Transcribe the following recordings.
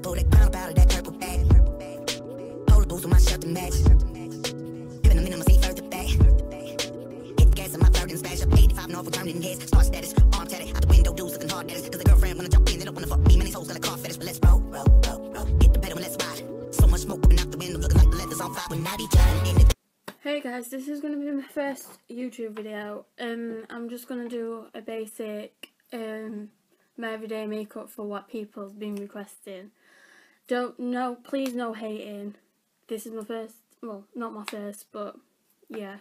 Pull that crown up out of that purple bag. Hold the boots with my shirt to match. Giving a minimum seat further back. Hit the gas on my third and smash up 85 and off with turning heads. Star status, arm tatted. Out the window, dudes looking hard at us. Cause the girlfriend wanna jump in, they don't wanna fuck me. Many souls got a car fetish, but let's roll. Hit the pedal and let's ride. So much smoke coming out the window, looking like the leather's on fire. When I be trying in it. Hey guys, this is going to be my first YouTube video. I'm just going to do a basic my everyday makeup for what people's been requesting. Please no hating. This is my first, well, not my first, but yeah,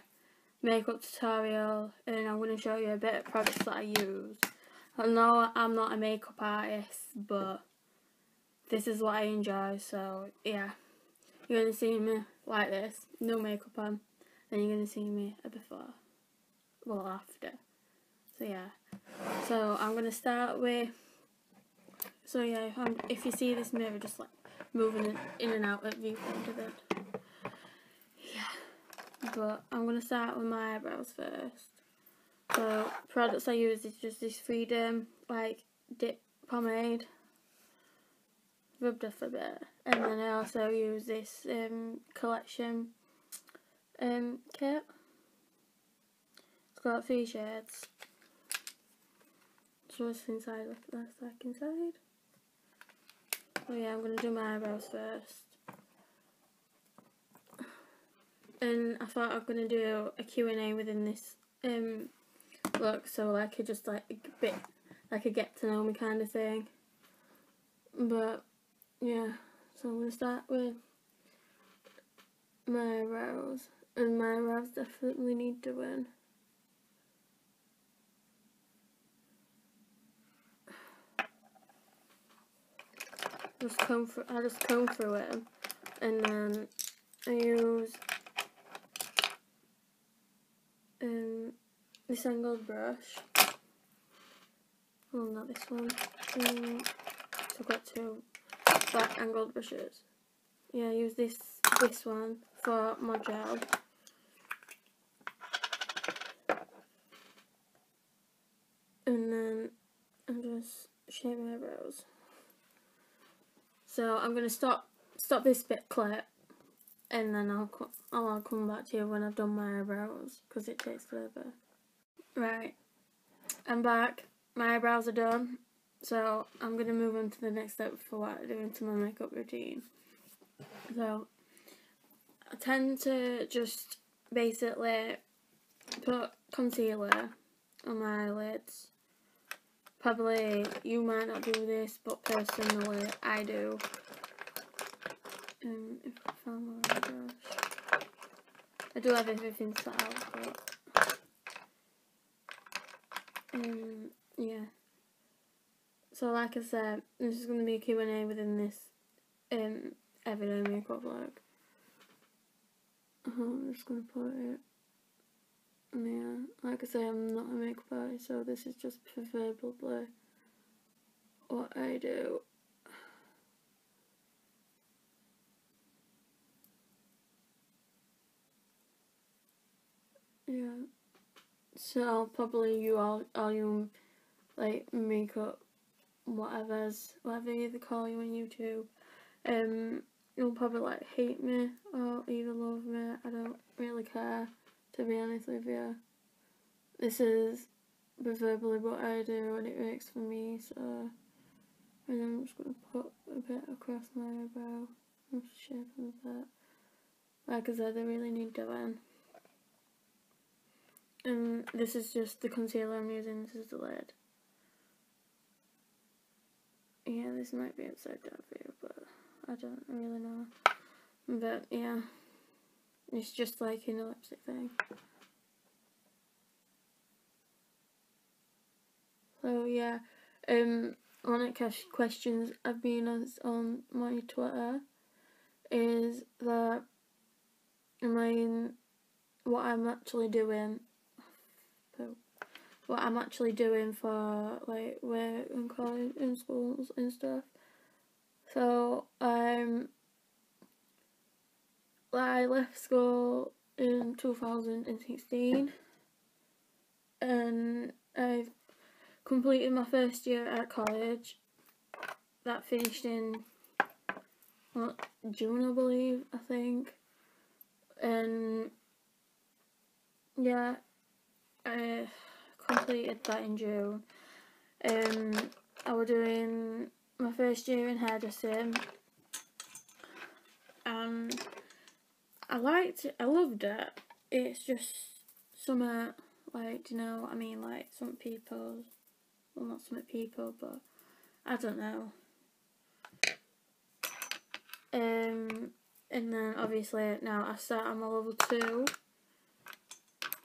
makeup tutorial, and I'm going to show you a bit of products that I use. I know I'm not a makeup artist, but this is what I enjoy, so yeah. You're going to see me like this, no makeup on. Then you're going to see me a before, well after, so yeah. So I'm going to start with, so yeah, if you see this mirror just like moving it in and out at viewpoint of it, yeah. But I'm going to start with my eyebrows first. So products I use is just this Freedom like dip pomade, rubbed off a bit, and then I also use this collection kit. It's got 3 shades. So what's inside, that's like inside. So yeah, I'm gonna do my eyebrows first. And I thought I was gonna do a Q&A within this look, so like a just like a bit like a get to know me kind of thing. But yeah, so I'm gonna start with my eyebrows. And my eyebrows definitely need doing. I just comb through it, and then I use this angled brush. Oh, not this one. So I've got 2 black angled brushes. Yeah, I use this one for my gel. And then I'm just shape my eyebrows. So I'm gonna stop this bit clip, and then I'll come back to you when I've done my eyebrows, because it takes forever. Right, I'm back. My eyebrows are done. So I'm gonna move on to the next step for what I do into my makeup routine. So I tend to just basically put concealer on my eyelids. Probably you might not do this, but personally I do. If I found my brush, I do have everything set out, but yeah. So like I said, this is going to be a Q&A within this everyday makeup vlog. I'm just going to put it. Yeah, like I say, I'm not a makeup artist, so this is just preferably what I do. Yeah, so I'll probably all you like makeup whatever you call you on YouTube, you'll probably like hate me or either love me. I don't really care, to be honest with you. This is preferably what I do and it works for me, so. And then I'm just going to put a bit across my eyebrow. I'm just shaping a bit. Like I said, they really need doing. And this is just the concealer I'm using, this is the lid. Yeah, this might be upside down for you, but I don't really know. But yeah, it's just like in a lipstick thing. So yeah, one of the questions I've been asked on my Twitter is that what I'm actually doing for like work and college and schools and stuff. So I left school in 2016 and I've completed my first year at college. That finished in well, June, I believe, I think. And yeah, I completed that in June. I was doing my first year in hairdressing, and I liked it, I loved it. It's just some like, do you know what I mean? Like, some people, well, not some people, but I don't know. And then obviously now I start on my level 2,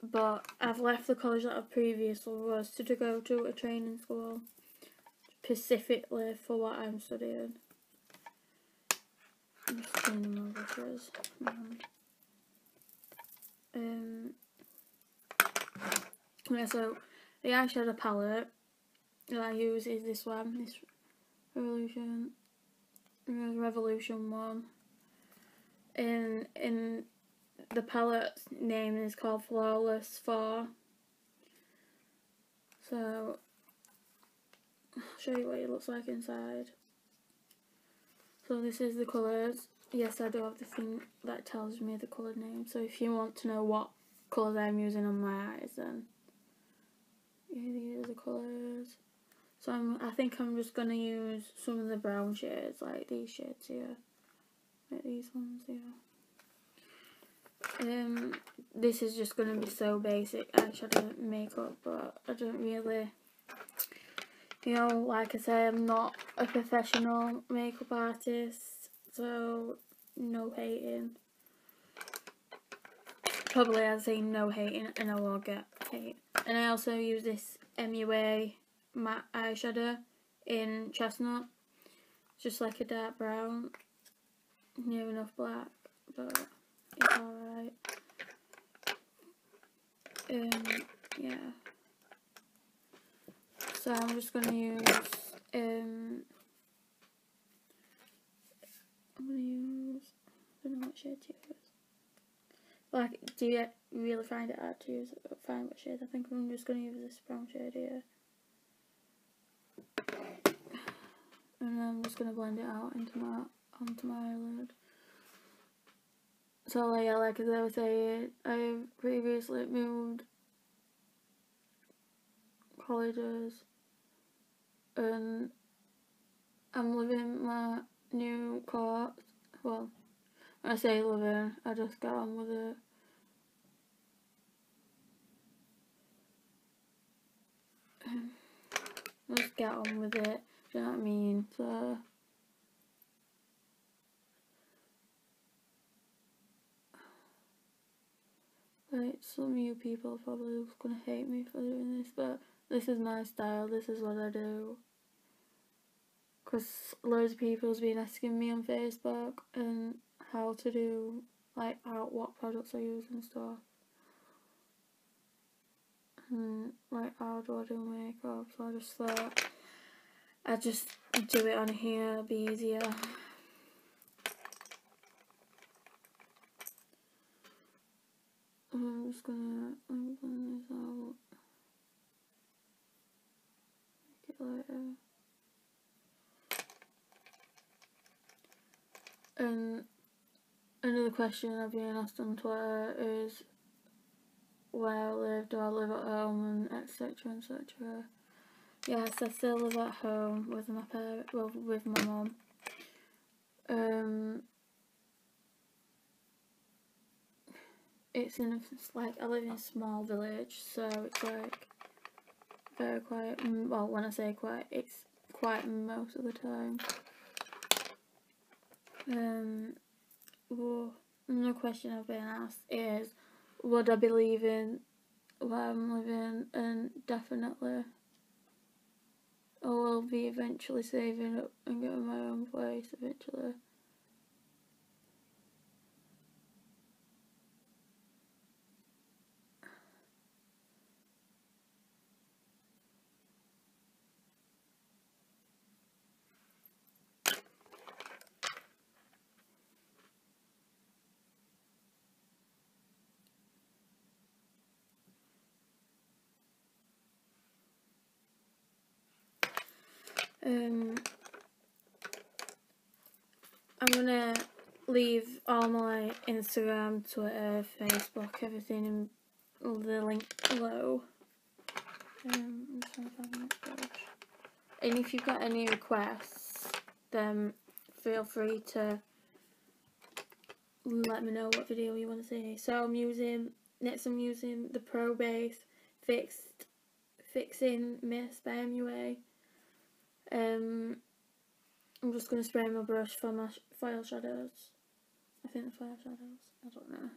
but I've left the college that I previously was to go to a training school specifically for what I'm studying. I'm just cleaning my brushes. Yeah, so the eyeshadow palette that I use is this one, this Revolution one. And the palette's name is called Flawless 4. So I'll show you what it looks like inside. So this is the colours. Yes, I do have the thing that tells me the colour name. So if you want to know what colours I'm using on my eyes, then yeah, these are the colours. So I think I'm just going to use some of the brown shades, like these shades here. Like these ones here. This is just going to be so basic eyeshadow makeup, but I don't really, you know, like I say, I'm not a professional makeup artist, so no hating. Probably I'll say no hating and I will get hate. And I also use this MUA matte eyeshadow in Chestnut, just like a dark brown, near enough black, but it's alright. Yeah. So I'm just gonna use I don't know what shade to use. Like, do you really find it hard to find what shade? I think I'm just gonna use this brown shade here. And I'm just gonna blend it out onto my eyelid. So like as I was saying, I've previously moved colleges and I'm living my new course. Well, when I say living, I just got on with it. Just get on with it, do you know what I mean? So like, some of you people are probably gonna hate me for doing this, but this is my style, this is what I do. Because loads of people's been asking me on Facebook and how to do, like, what products I use and stuff. And like, how do I do makeup? So I just thought I'd just do it on here, it'll be easier. I'm just gonna open this out. Make it lighter. And another question I've been asked on Twitter is where I live, do I live at home, and etc, etc. Yes, I still live at home with my parents, well, with my mum. It's like, I live in a small village, so it's like very quiet. Well, when I say quiet, it's quiet most of the time. Well, another question I've been asked is, would I be leaving where I'm living? And definitely. I will be eventually saving up and getting my own place eventually. I'm gonna leave all my Instagram, Twitter, Facebook, everything in the link below. I'm just trying to find the next page. And if you've got any requests, then feel free to let me know what video you want to see. So I'm using the Pro Base Fixing Mist by MUA. I'm just going to spray my brush for my foil shadows. I think the foil shadows, I don't know.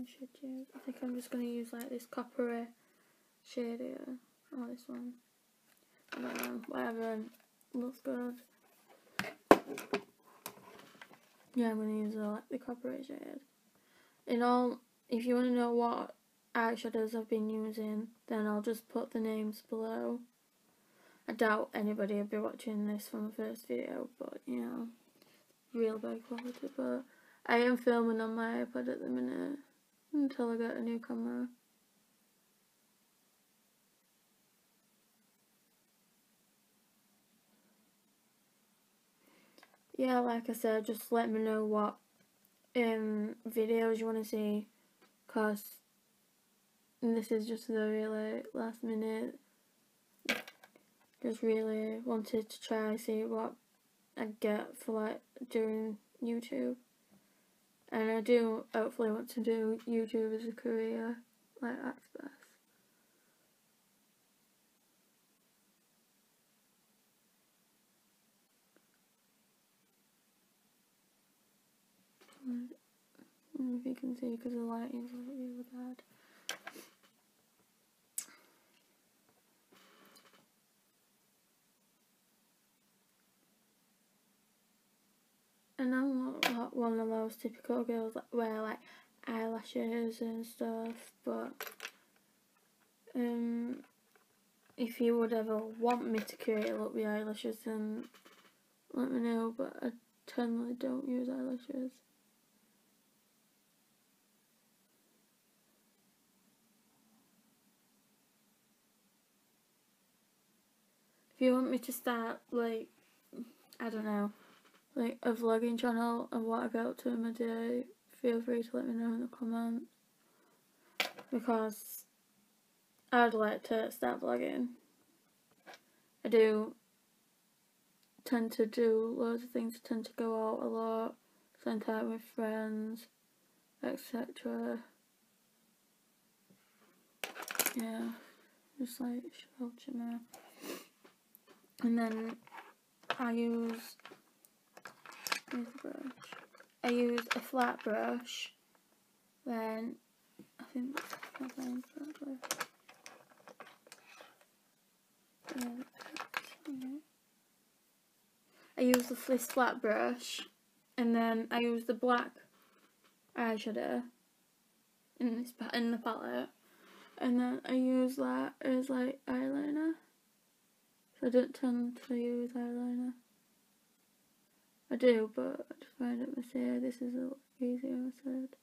I should use, I think I'm just going to use like this coppery shade here, or this one. I don't know, whatever looks good. Yeah, I'm going to use the coppery shade. If you want to know what eyeshadows I've been using, then I'll just put the names below. I doubt anybody will be watching this from the first video, but you know, real bad quality. But I am filming on my iPad at the minute until I get a new camera. Yeah, like I said, just let me know what videos you want to see, cause this is just very like last minute. Just really wanted to try see what I get for like doing YouTube, and I do hopefully want to do YouTube as a career, like that's best. I don't know if you can see because the lighting is like really bad. And I'm not one of those typical girls that wear like eyelashes and stuff, but if you would ever want me to create a look with eyelashes, then let me know, but I generally don't use eyelashes. If you want me to start, like, I don't know, like a vlogging channel and what I get up to in my day, feel free to let me know in the comments, because I'd like to start vlogging. I do tend to do loads of things, I tend to go out a lot, spend time with friends, etc. Yeah, just like shelter me. And then I use a flat brush, then I think that's my flat brush. Yeah. I use this flat brush, and then I use the black eyeshadow in the palette, and then I use that as like eyeliner. So I don't tend to use eyeliner. I do, but I just find it messy. This is a lot easier, I said.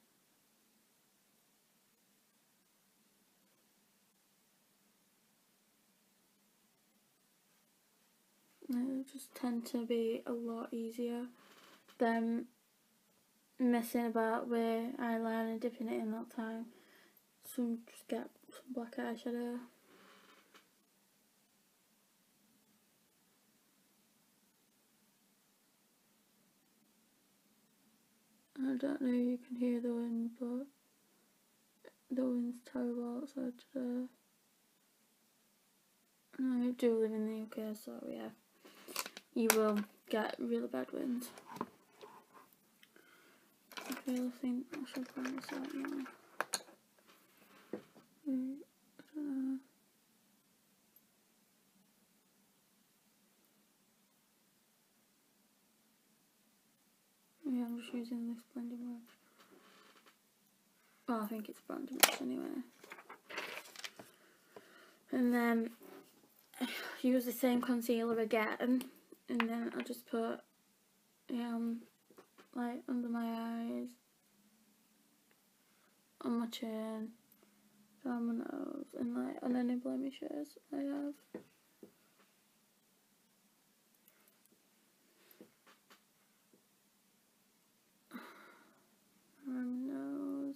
It just tend to be a lot easier than messing about with eyeliner, dipping it in all the time. So just get some black eyeshadow. I don't know if you can hear the wind, but the wind's terrible outside today. I do live in the UK, so yeah, you will get really bad winds. Okay, I think I should find this out now. I don't know. Yeah, I'm just using this blending brush. Well, I think it's blending brush anyway. And then use the same concealer again, and then I'll just put like under my eyes, on my chin, down my nose, and like on any blemishes I have. On my nose.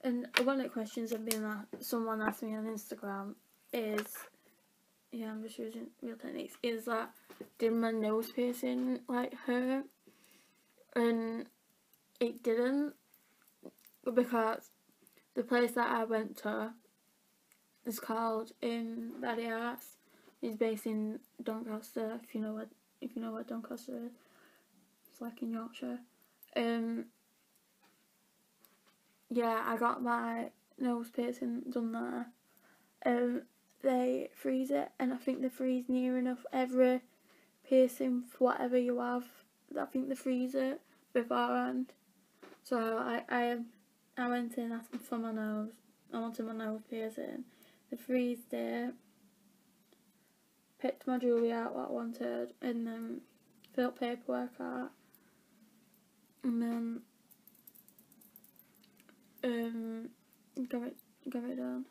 And one of the questions have been someone asked me on Instagram is, yeah, I'm just using Real Techniques, is that did my nose piercing like hurt? And it didn't, because the place that I went to is called Body Arts. It's based in Doncaster, if you know what Doncaster is. It's like in Yorkshire. Yeah, I got my nose piercing done there. They freeze it, and I think they freeze near enough every piercing for whatever you have. I think they freeze it beforehand. So I went in asking for my nose. I wanted my nose piercing. They freezed it, picked my jewellery out what I wanted, and then filled paperwork out, and then got it done.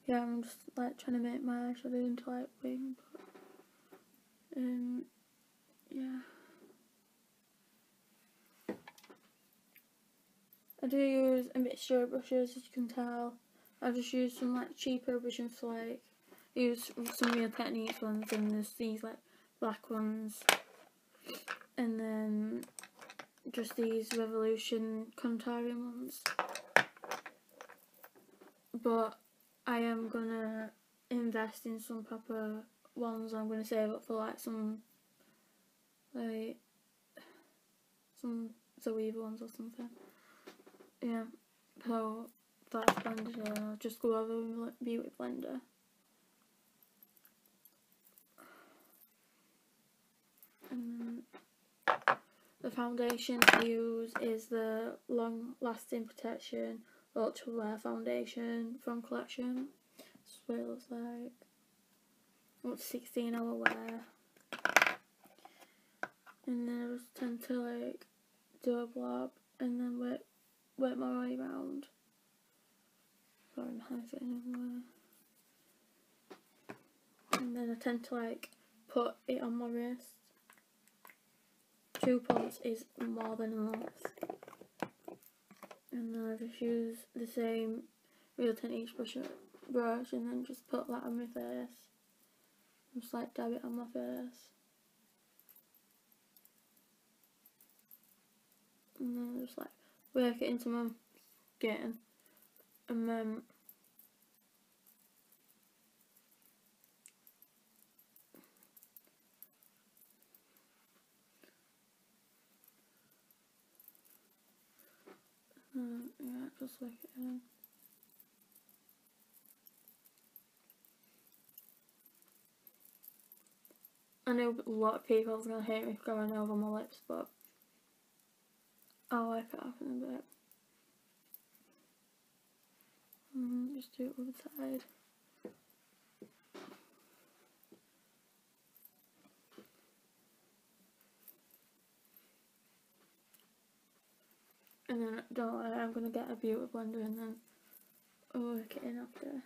Yeah, I'm just like trying to make my eyeshadow into like wing, but yeah. I do use a mixture of brushes, as you can tell. I just use some like cheaper brushes, so like use some Real Techniques ones, and there's these like black ones, and then just these Revolution contouring ones. But I am gonna invest in some proper ones. I'm gonna save up for like some Zoeva ones or something. Yeah, so that's blended in. I'll just go over with Beauty Blender. And the foundation I use is the Long Lasting Protection Ultra Wear Foundation from Collection. That's what it looks like. It's 16-hour wear. And then I just tend to like do a blob and then work my way around. Sorry, I'm having anywhere. And then I tend to like put it on my wrist. 2 pumps is more than enough. And then I just use the same Real Techniques brush and then just put that on my face. Just like dab it on my face. And then just like work it into my skin. And then yeah, just work it in. I know a lot of people are going to hate me for going over my lips, but I'll work it off in a bit. Just do it with the side. And then, don't worry, I'm going to get a Beauty Blender and then I'll work it in after.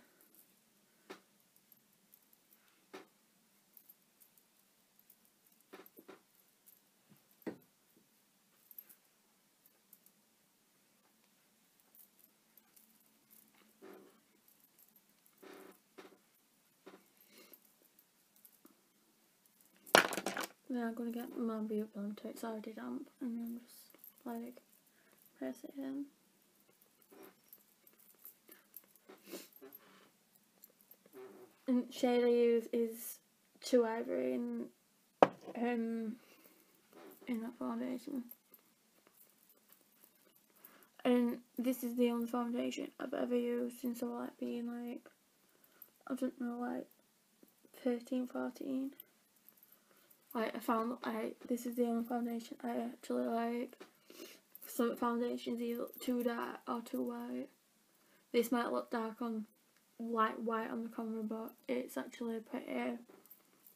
Then I'm going to get my Beauty Blender, it's already damp, and then just like press it in. And the shade I use is 2 Ivory in that foundation. And this is the only foundation I've ever used since I like being like, I don't know, like 13, 14. Like I found like this is the only foundation I actually like. Some foundations either look too dark or too white. This might look dark on white on the camera, but it's actually pretty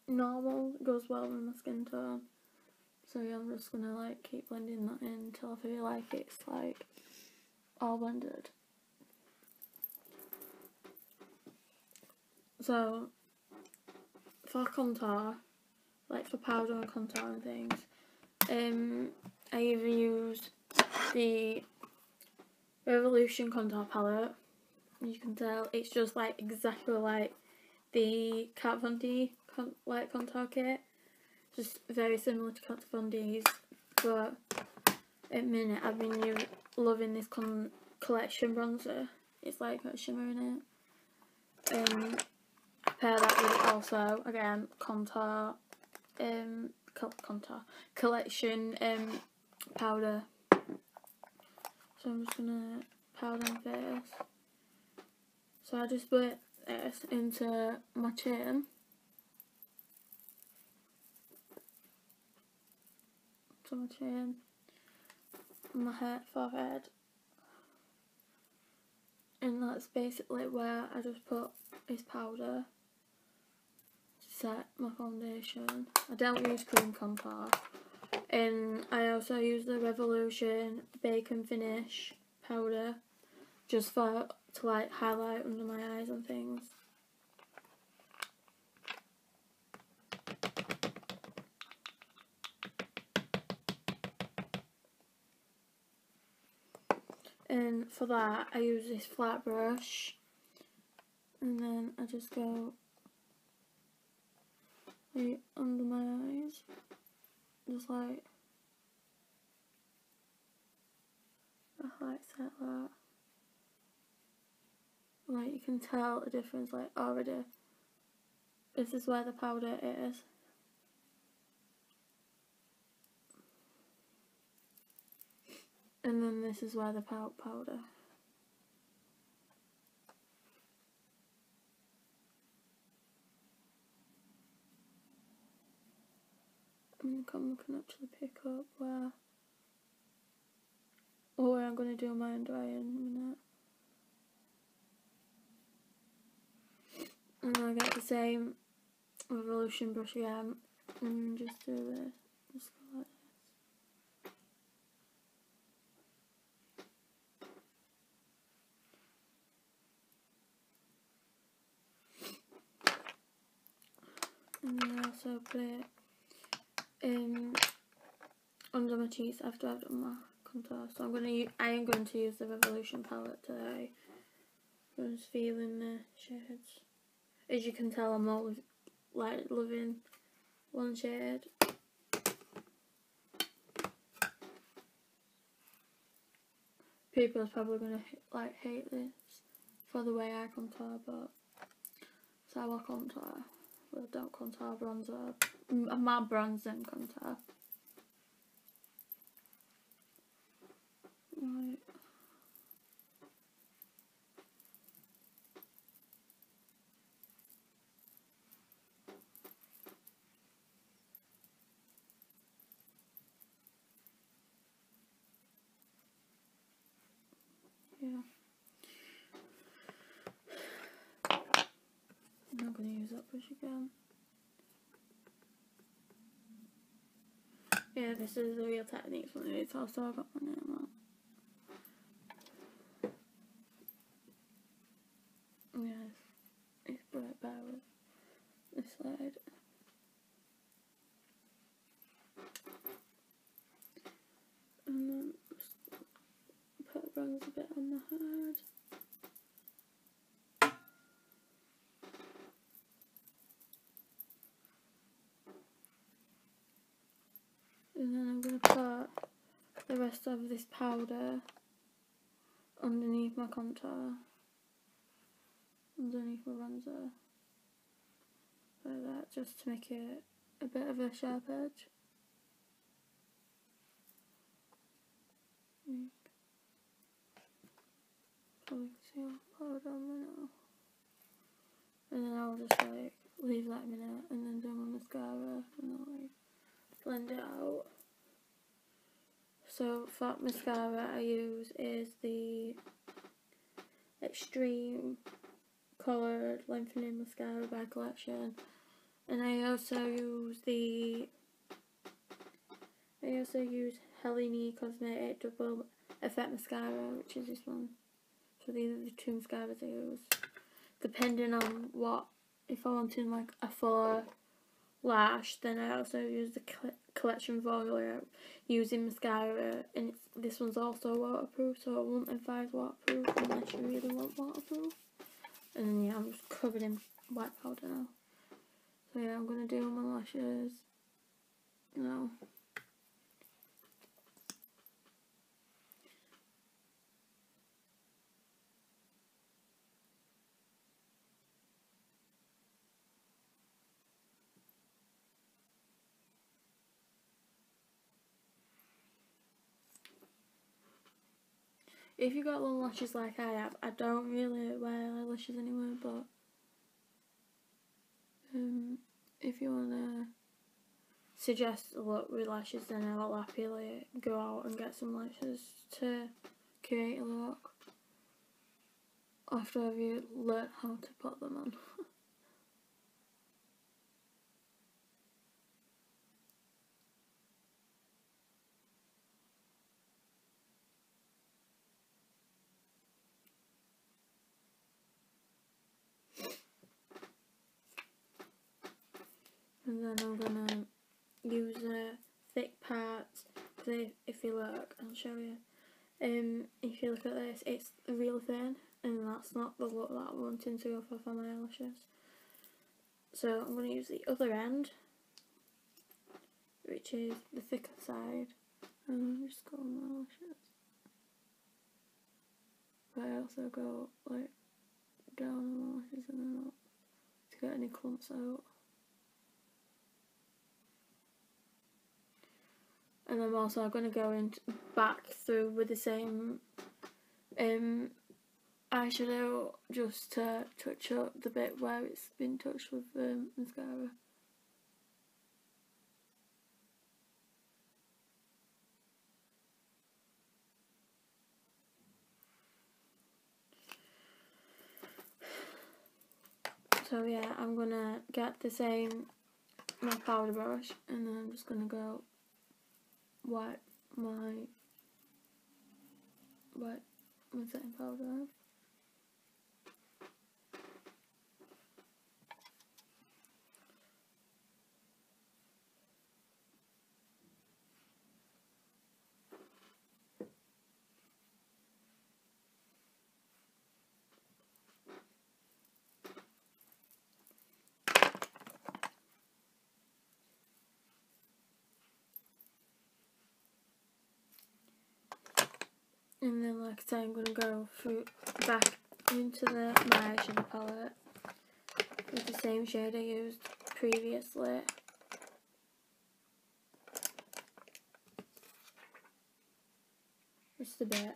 normal. It goes well with my skin tone. So yeah, I'm just gonna like keep blending that in until I feel like it's like all blended. So for contour, like for powder and contour and things, I either use the Revolution contour palette. You can tell it's just like exactly like the Kat Von D contour kit, just very similar to Kat Von D's, but at the minute I've been loving this collection bronzer. It's like got a shimmer in it. I pair that with also again contour collection powder. So I'm just gonna powder my face. So I just put this into my chin. To my chin, my forehead, and that's basically where I just put this powder to set my foundation. I don't use cream contour, and I also use the Revolution Bacon Finish powder just to like highlight under my eyes and things. And for that I use this flat brush, and then I just go right under my eyes, just like set that. Like you can tell a difference like already. This is where the powder is. And then this is where the powder. The camera can actually pick up where I'm going to do my under eye in a minute. And I get the same Revolution brush again and just do this. Just go like this. And then I also put it under my cheeks after I've done my contour. So I am going to use the Revolution palette today. I'm just feeling the shades. As you can tell, I'm always like loving one shade. People are probably gonna like hate this for the way I contour, but it's how I contour. Well, don't contour bronzer. I'm not bronzing contour. Right. Yeah. I'm not going to use that brush again. Yeah, this is the Real Techniques one. It's also got my name on. Yes, it's bright bear with this slide. And then just put bronze a bit on the head. And then I'm going to put the rest of this powder underneath my contour, underneath my bronzer, like that, just to make it a bit of a sharp edge. Probably can see all the powder on there now. And then I'll just like leave that a minute and then do my mascara and I'll like blend it out. So for mascara I use is the Extreme Coloured Lengthening Mascara by Collection, and I also use the also use Helene Cosmetic Double Effect Mascara, which is this one. So these are the two mascaras I use. Depending on what, if I wanted like a fuller lash, then I also use the Collection Volume using mascara, and this one's also waterproof, so I wouldn't advise waterproof unless you really want waterproof. And then yeah, I'm just covered in white powder now. So yeah, I'm gonna do my lashes now. If you got long lashes like I have, I don't really wear eyelashes anyway, but if you wanna suggest a look with lashes, then I'll happily go out and get some lashes to create a look after I've learnt how to put them on. And then I'm gonna use the thick parts, because if you look, I'll show you. If you look at this, it's real thin, and that's not the look that I'm wanting to go for my eyelashes. So I'm gonna use the other end, which is the thicker side, and I'll just go on my lashes. But I also go like down on my lashes and then up to get any clumps out. And I'm also going to go back through with the same eyeshadow, just to touch up the bit where it's been touched with mascara. So yeah, I'm going to get my powder brush, and then I'm just going to go wipe my setting powder off. And then, like I say, I'm going to go back into my eyeshadow palette with the same shade I used previously. Just a bit.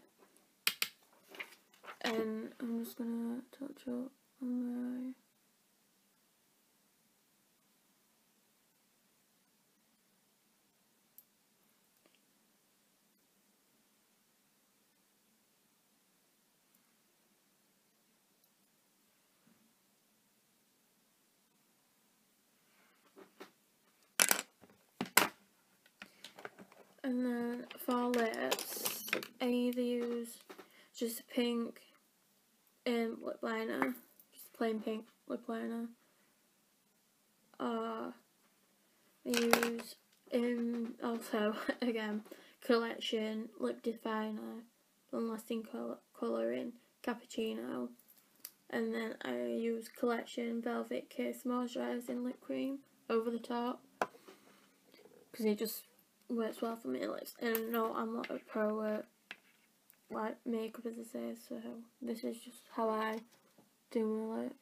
And I'm just going to touch up on my eye. And then for lips, I either use just a pink lip liner, just plain pink lip liner, or I use also again Collection Lip Definer Long Lasting Colouring Cappuccino, and then I use Collection Velvet Kiss Moisturising Lip Cream over the top, because it just works well for my lips. And no, I'm not a pro at like makeup, as I say, so this is just how I do my lips.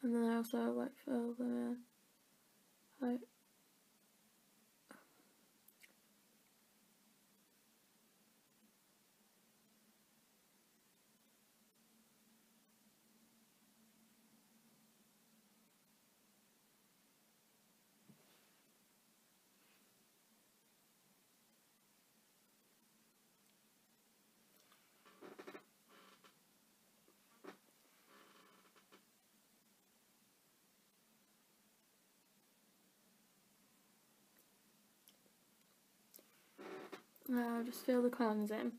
And then I also like fill them in, like. I'll just fill the cleanse in,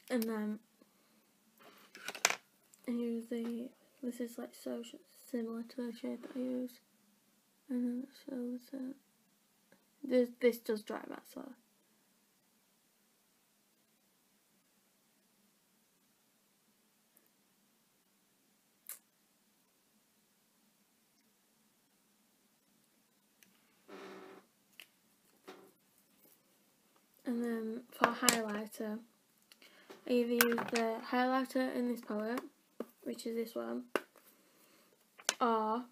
and then I use this is like so similar to the shade that I use, and then let's fill this in. This does dry matte, so and then for highlighter, I either use the highlighter in this palette, which is this one, or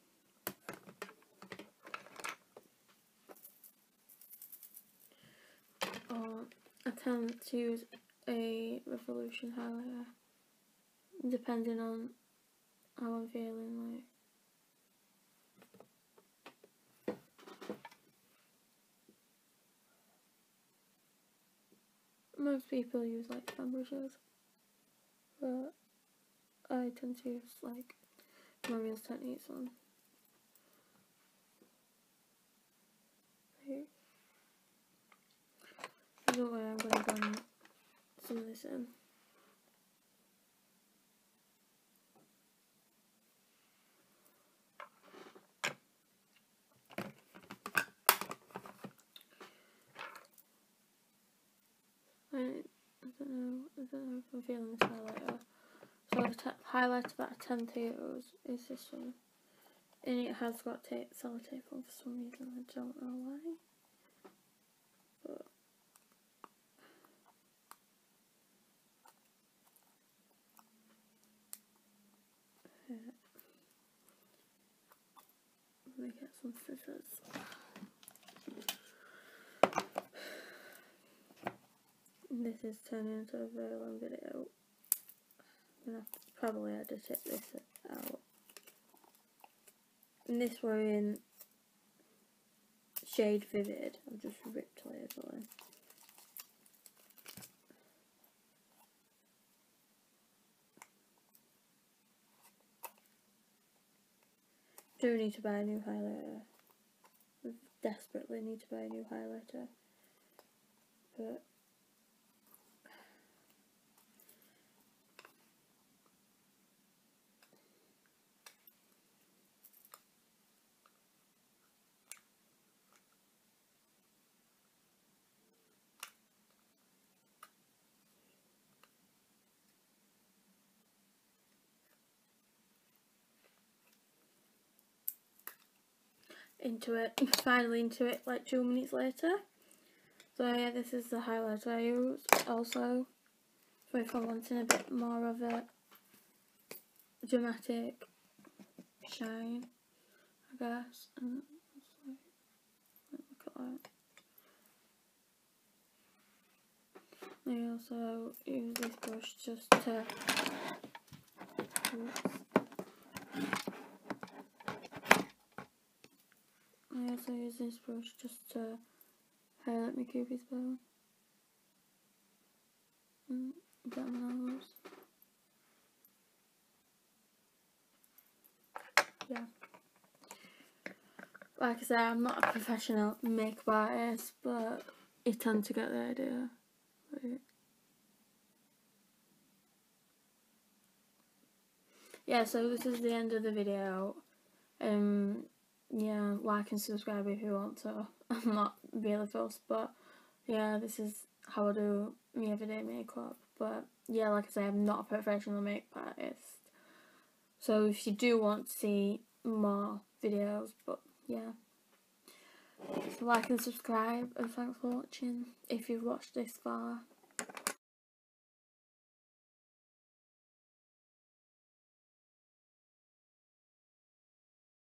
I tend to use a Revolution highlighter, depending on how I'm feeling. Like, most people use like fan brushes, but I tend to use like L'Oreal Techniques one. Either way, I'm going to blend some of this in. I don't know if I'm feeling this highlighter. So the highlighter that I tend to use is this one, and it has got sellotape on for some reason. I don't know why. But let me get some scissors. This is turning into a very long video. I'm gonna have to probably edit this out. And this we're in shade Vivid. I've just ripped layers away. Do need to buy a new highlighter. I desperately need to buy a new highlighter. But finally into it like 2 minutes later. So yeah, this is the highlighter I use also, so if I'm wanting a bit more of a dramatic shine, I guess. And look at that. I also use this brush just to highlight my Cupid's bow. Get my nose. Yeah. Like I said, I'm not a professional makeup artist, but you tend to get the idea. Right. Yeah, so this is the end of the video. Yeah, like and subscribe if you want to. I'm not really fussed, but yeah, this is how I do my everyday makeup. But yeah, like I say, I'm not a professional makeup artist. So if you do want to see more videos, but yeah. So like and subscribe, and thanks for watching if you've watched this far.